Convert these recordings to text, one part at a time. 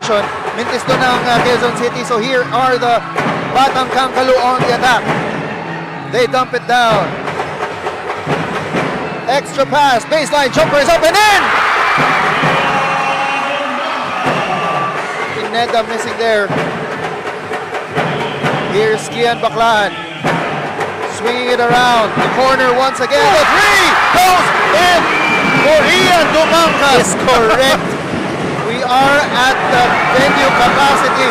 possession. Mintis doon ng Quezon City. So here are the Batang Kangkalu on the attack. They dump it down. Extra pass, baseline jumper is up and in! Pineda missing there. Here's Kian Baclan. Swinging it around. The corner once again. The three goes in for Ian Dumangka. Is correct. We are at the venue capacity.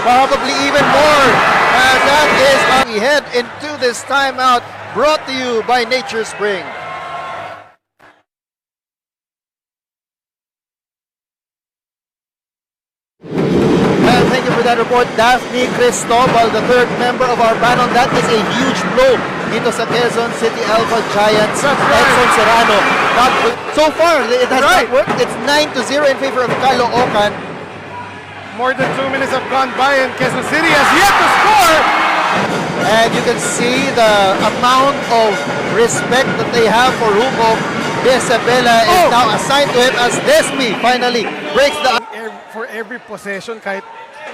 Probably even more. As that is on we head into this timeout brought to you by Nature Spring. And thank you for that report, Daphne Cristobal, the third member of our panel. That is a huge blow dito sa Quezon City Alpha Giants. Edson Serrano. So far, it has not worked. It's 9-0 in favor of Caloocan. More than 2 minutes have gone by and Quezon City has yet to score. And you can see the amount of respect that they have for Hugo. Isabela is now assigned to him as Desmi finally breaks the... For every possession, kahit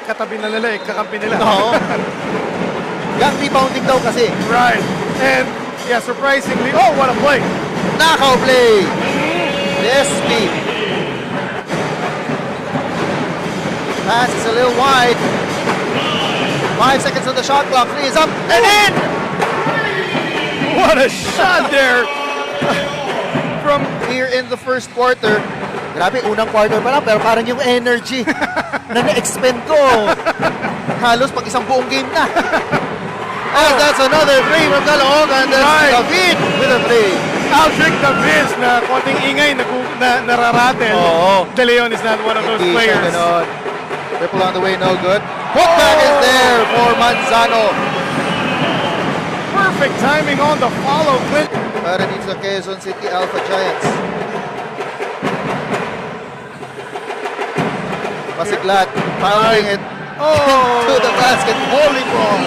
katabi na nila, kakampi nila. No. Gang rebounding daw kasi. Right. And yeah, surprisingly, what a play. Knockout play. Desmi. Pass is a little wide. 5 seconds on the shot clock. 3 is up and in! What a shot there from here in the first quarter. Grabe, unang quarter pa lang, pero parang yung energy na na-expend ko. Halos pag isang buong game na. And that's another three from Caloocan. That's David with a three. Aldric David na konting ingay na nararatel. De Leon is not one of those players. Triple on the way, no good. Putback is there for Manzano. Perfect timing on the follow. Para dito sa Quezon City Alpha Giants. Masiklat, fouling it into the basket. Volleyball.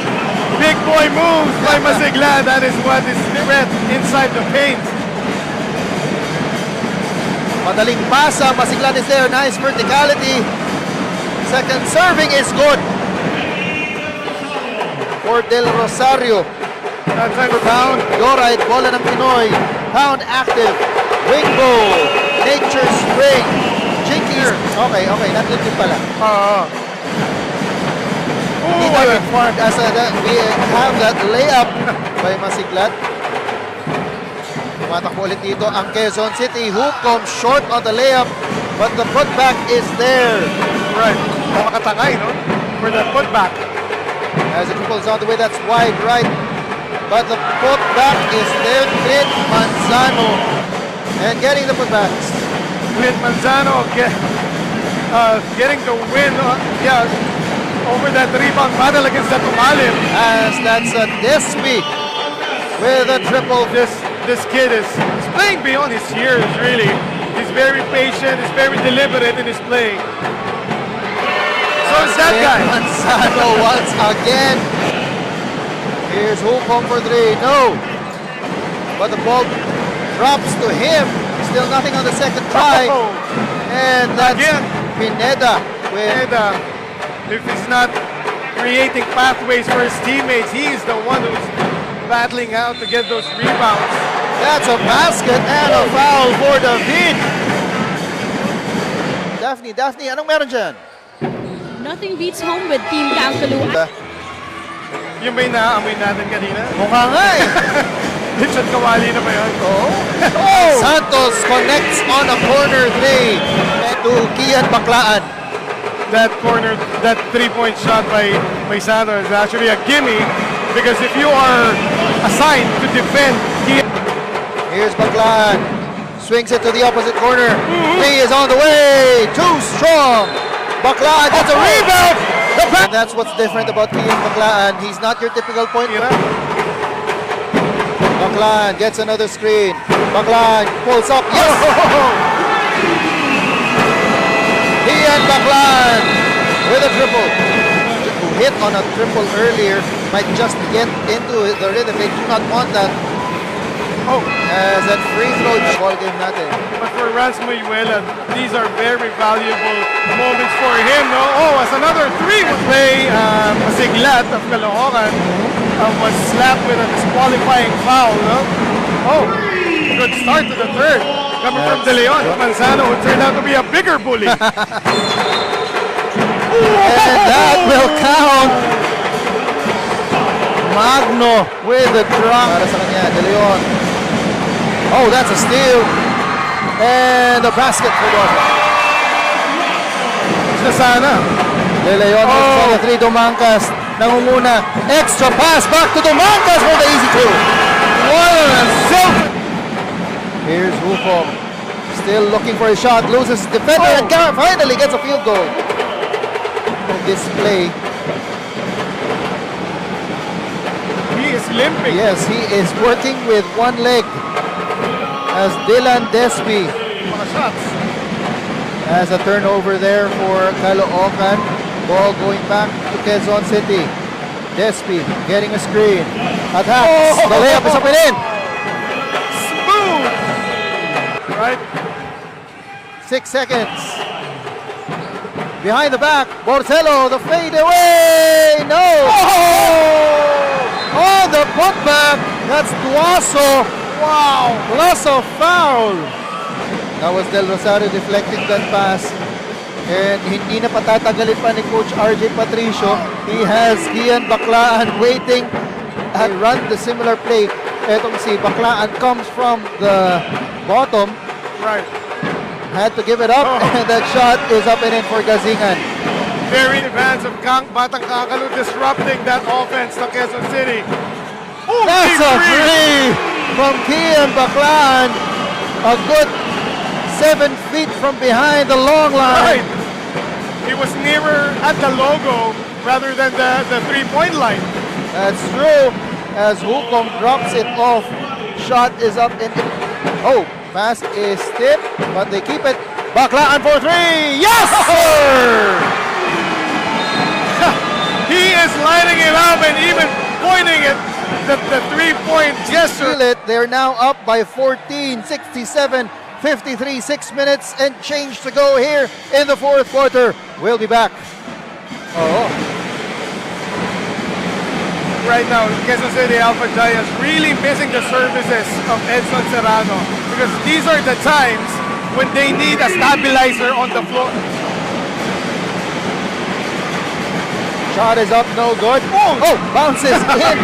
Big boy moves by Masigla. That is what is threat inside the paint. Madaling pasa. Masigla is there. Nice verticality. Second serving is good for Del Rosario. That time for Pound. Dorite, bola ng Pinoy. Pound active. Wingbo. Nature Spring. Jinkies. Okay. Nandun din pala. Hindi tayo informed as we have that layup by Masiglat. Tumatakbo ulit dito ang Quezon City. Who comes short on the layup, but the putback is there. Right. Makatangay, no? For that putback. As it pulls on the way, that's wide right. But the putback is there. Clint Manzano. And getting the putbacks. Clint Manzano getting the win. Over that rebound battle against that Umalim. As that's a Despi with a triple. This kid is playing beyond his years, really. He's very patient, he's very deliberate in his play. So is that guy. Manzano once again. Here's Hukom for three. No. But the ball drops to him. Still nothing on the second try. And that's Pineda. If he's not creating pathways for his teammates, he's the one who's battling out to get those rebounds. That's a basket and a foul for David. Daphne, anong meron dyan? Nothing beats home with Team Kangkalu. Yung may naamoy natin kanina? Mukha nga eh. Richard Kawali na ba yun? Santos connects on a corner three to Kian Baclaan. That corner, that three-point shot by Santos is actually a gimme because if you are assigned to defend, here's Baclaan. Swings it to the opposite corner. Three is on the way. Too strong. Baclaan gets a rebound. And that's what's different about Kian Baclaan. He's not your typical point guard. Baclaan gets another screen. Baclaan pulls up. Yes! Kian Baclaan with a triple. Who hit on a triple earlier might just get into the rhythm. They do not want that. Oh, As that free throw ball game natin. but for Rans Mayuela, these are very valuable moments for him, no? Oh, as another three would play, Masiglat of Caloocan was slapped with a disqualifying foul, no? Oh, good start to the third. Coming from De Leon, Manzano, who turned out to be a bigger bully. And that will count. Magno with the drop. Para sa kanya, De Leon. Oh, that's a steal. And the basket for Dorfa. Sana. De Leon with 3 Dumancas. Nangunguna. Extra pass back to Dumancas for the easy two. What a self. Here's Hukom. Still looking for a shot. Loses his defender and finally gets a field goal. This play. He is limping. Yes, he is working with one leg. As Dylan Despi Mga shots. has a turnover there for Caloocan. Ball going back to Quezon City. Despi getting a screen. Attacks. The layup is up and in. Smooth. Right? 6 seconds. Behind the back. Borsello, the fade away. No. Oh, the putback. That's Duaso. Wow. Plus a foul. That was Del Rosario deflecting that pass. And hindi na patatagalin pa ni Coach RJ Patricio. He has Gian Baclaan waiting and run the similar play. Etong si Baclaan comes from the bottom. Right. Had to give it up, and that shot is up and in for Gazingan. Very in advance of Batang Kakalo disrupting that offense to Quezon City. Oh, That's deep a three. three from Kian Baclaan. A good 7 feet from behind the long line. Right. He was nearer at the logo rather than the three-point line. That's true. As Hukom drops it off, shot is up and in. Oh, pass is tipped, but they keep it. Baclaan for three. Yes, sir! He is lighting it up and even pointing at the three-point gesture. Feel it. They're now up by 14, 67, 53, 6 minutes and change to go here in the fourth quarter. We'll be back. Oh, Right now, Quezon City Alpha Giants really missing the services of Edson Serrano because these are the times when they need a stabilizer on the floor. shot is up, no good. Oh, bounces in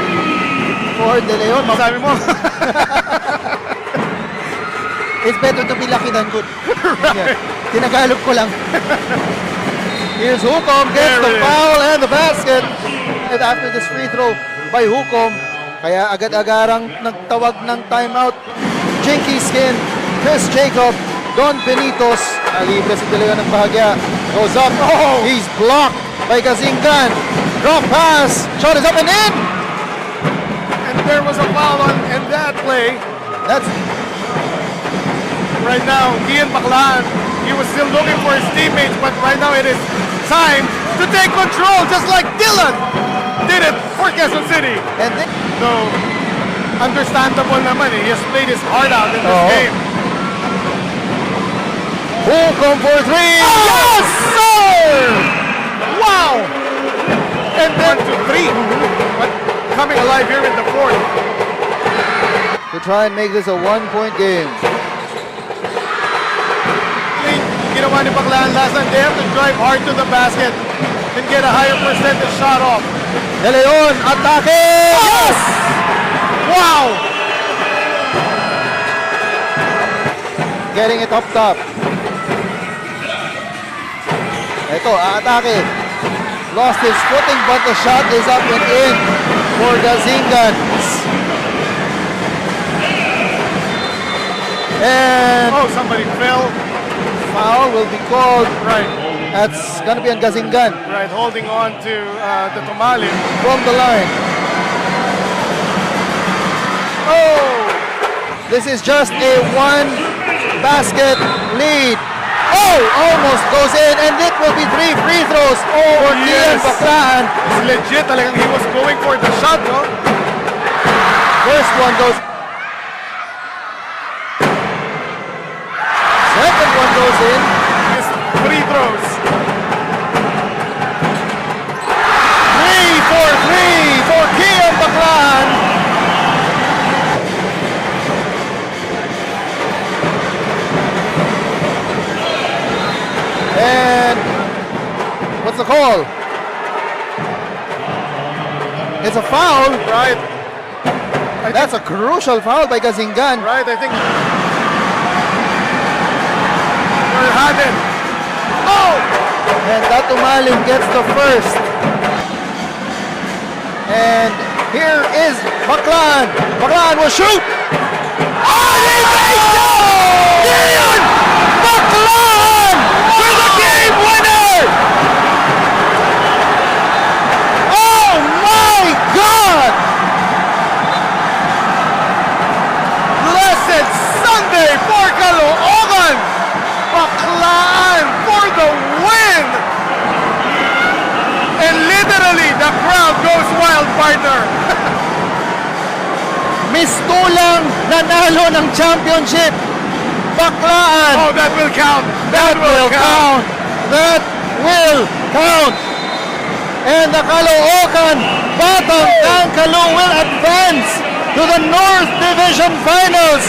for De Leon. Sabi mo, It's better to be lucky than good. Yeah. Tinagalog ko lang. Here's Hukom, gets There the it is. foul and the basket. And after this free throw by Hukom, kaya agad-agarang nagtawag ng timeout. Jinky Skin, Chris Jacob, Don Benitos. Libre si De Leon ng bahagya. Goes up. Oh, he's blocked by Gazingan. Drop pass. Shot is up and in. and there was a foul in that play. That's Right now, Ian Baclaan, he was still looking for his teammates, but right now it is time to take control, just like Dylan did it for Quezon City. and then So, understandable naman eh. He has played his heart out in this Oo. game. Hukom for three. Yes, sir! Wow! And then 1-2-3. But coming alive here in the fourth. To try and make this a one-point game. Ginawa ni Baclaan last time, they have to drive hard to the basket and get a higher percentage shot off. De Leon, atake! Yes! Wow! Getting it up top. Ito, atake. Lost his footing, but the shot is up and in for Gazingan. And Oh, somebody fell. foul will be called. Right, That's gonna be on Gazingan right, holding on to the Tomali. from the line. Oh! This is just a one basket lead. Oh! Almost goes in, and it will be 3 free throws for Kian yes. Baclaan. It's legit talagang he was going for the shot, no? First one goes. goes in. Missed free throws. 3 for Kian Baclan. And what's the call? It's a foul. Right. That's a crucial foul by Gazingan. Right, I think. Well, had it. Oh! And Datumalin gets the first. And here is Baclan. Baclan will shoot. Oh, he makes it! Kian Baclan for the game winner! Oh my God! Blessed Sunday for Caloocan! Baclan for the win! And literally, the crowd goes wild, partner. Mistulang nanalo ng championship. Baclaan. Oh, that will count. That will count. That will count. And the Caloocan Batang Tangkalu will advance to the North Division Finals